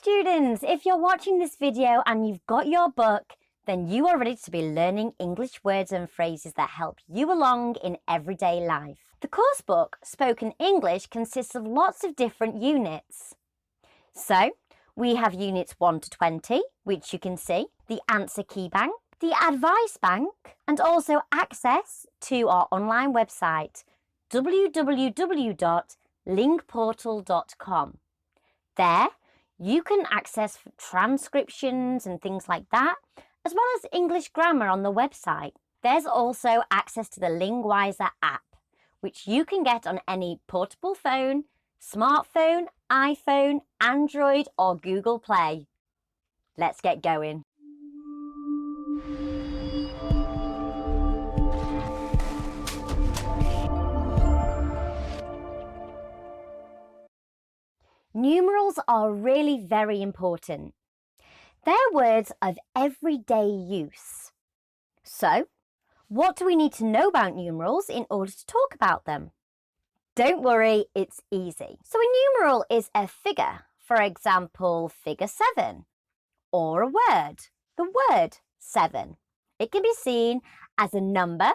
students! If you're watching this video and you've got your book, then you are ready to be learning English words and phrases that help you along in everyday life. The course book, Spoken English, consists of lots of different units. So, we have units 1 to 20, which you can see, the answer key bank, the advice bank, and also access to our online website, www.lingportal.com. There, you can access transcriptions and things like that, as well as English grammar on the website. There's also access to the Lingwiser app, which you can get on any portable phone, smartphone, iPhone, Android or Google Play. Let's get going. Numerals are really very important. They're words of everyday use. So, what do we need to know about numerals in order to talk about them? Don't worry, it's easy. So a numeral is a figure, for example, figure 7, or a word, the word 7. It can be seen as a number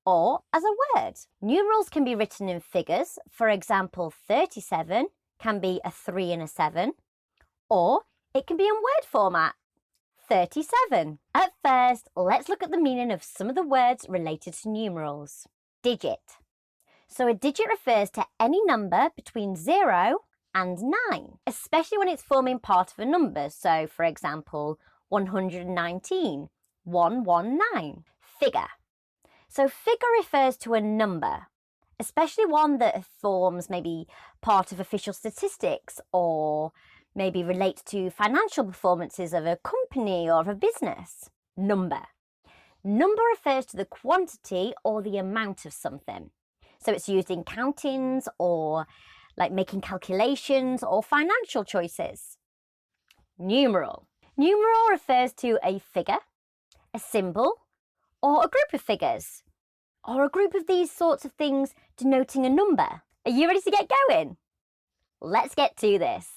or as a word. Numerals can be written in figures, for example, 37 can be a 3 and a 7, or it can be in word format, 37. At first, let's look at the meaning of some of the words related to numerals. Digit. So a digit refers to any number between 0 and 9, especially when it's forming part of a number. So, for example, 119, 119. Figure. So figure refers to a number, especially one that forms maybe part of official statistics or maybe relates to financial performances of a company or of a business. Number. Number refers to the quantity or the amount of something. So it's used in countings or like making calculations or financial choices. Numeral. Numeral refers to a figure, a symbol, or a group of figures, or a group of these sorts of things denoting a number. Are you ready to get going? Let's get to this.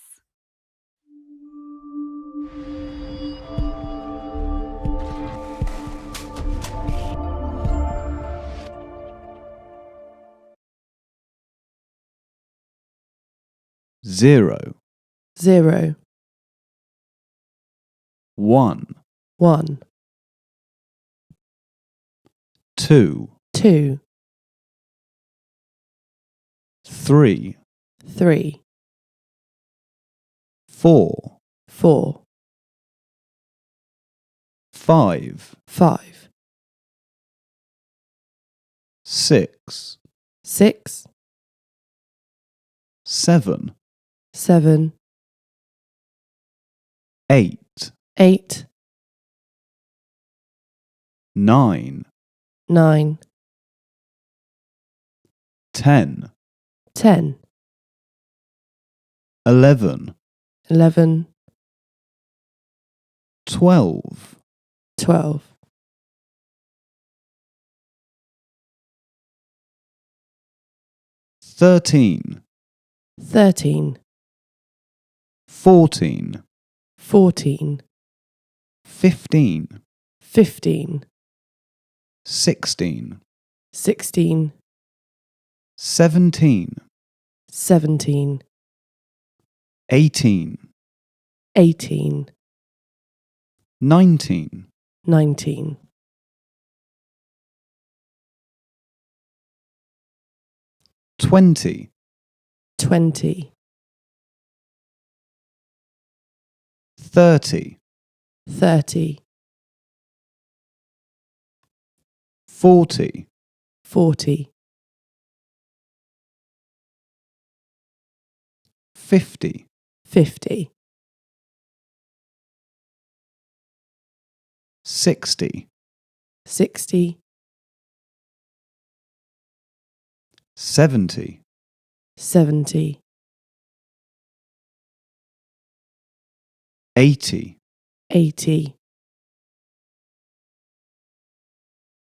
Zero, 0, 1, 1, 2, 2, 3, 3, 4, 4, 5, 5, 6, 6, 7, 7, 8, 8, 9, 9, 10, 10, 11, 11, 12, 12, 13, 13, 14, 14, 15, 15, 16, 16, 17, 17, 18, 18, 19, 19, 20, 20, 30, 30, 40, 40, 50, 50, 60, 60, 70, 70, 80, 80,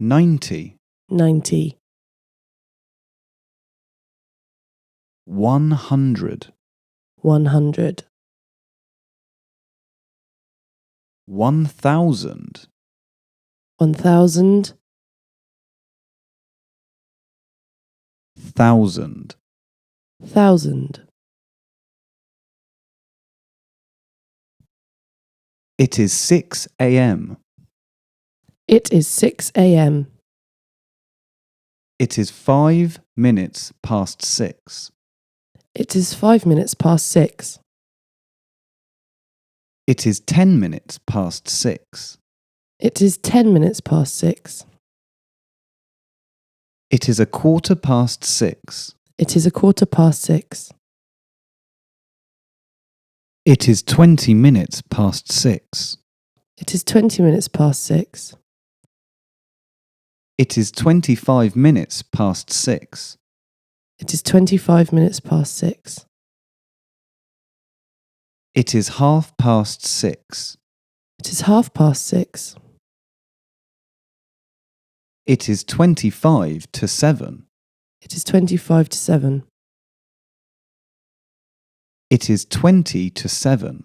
90, 90, 100, 100, 1,000. 1,000. 1,000. 1,000. It is 6 a.m. It is 6 a.m. It is 5 minutes past 6. It is 5 minutes past 6. It is 10 minutes past 6. It is 10 minutes past 6. It is a quarter past 6. It is a quarter past 6. It is 20 minutes past 6. It is 20 minutes past 6. It is 25 minutes past 6. It is 25 minutes past 6. It is half past 6. It is half past 6. It is 25 to 7. It is 25 to 7. It is 20 to 7.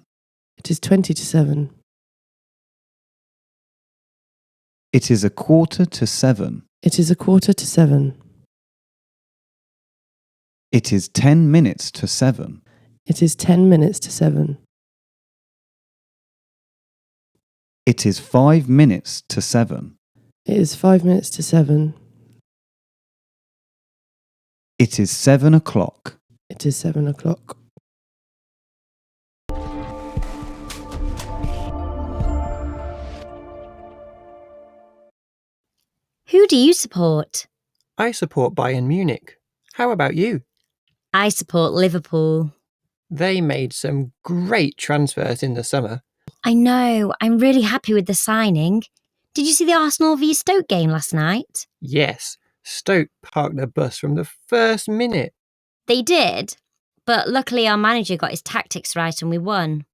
It is 20 to 7. It is a quarter to 7. It is a quarter to 7. It is 10 minutes to 7. It is 10 minutes to 7. It is 5 minutes to 7. It is 5 minutes to 7. It is 7 o'clock. It is 7 o'clock. Who do you support? I support Bayern Munich. How about you? I support Liverpool. They made some great transfers in the summer. I know, I'm really happy with the signing. Did you see the Arsenal v Stoke game last night? Yes, Stoke parked their bus from the first minute. They did, but luckily our manager got his tactics right and we won.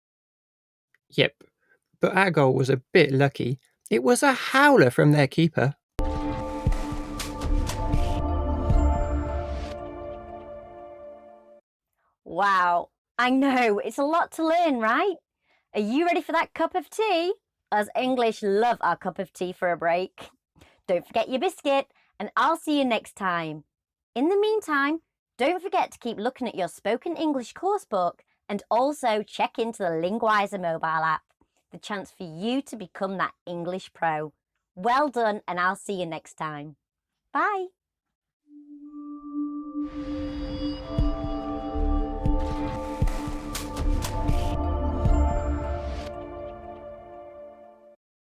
Yep, but our goal was a bit lucky. It was a howler from their keeper. Wow, I know, it's a lot to learn, right? Are you ready for that cup of tea? Us English love our cup of tea for a break. Don't forget your biscuit, and I'll see you next time. In the meantime, don't forget to keep looking at your spoken English course book and also check into the Lingwiser mobile app, the chance for you to become that English pro. Well done, and I'll see you next time. Bye.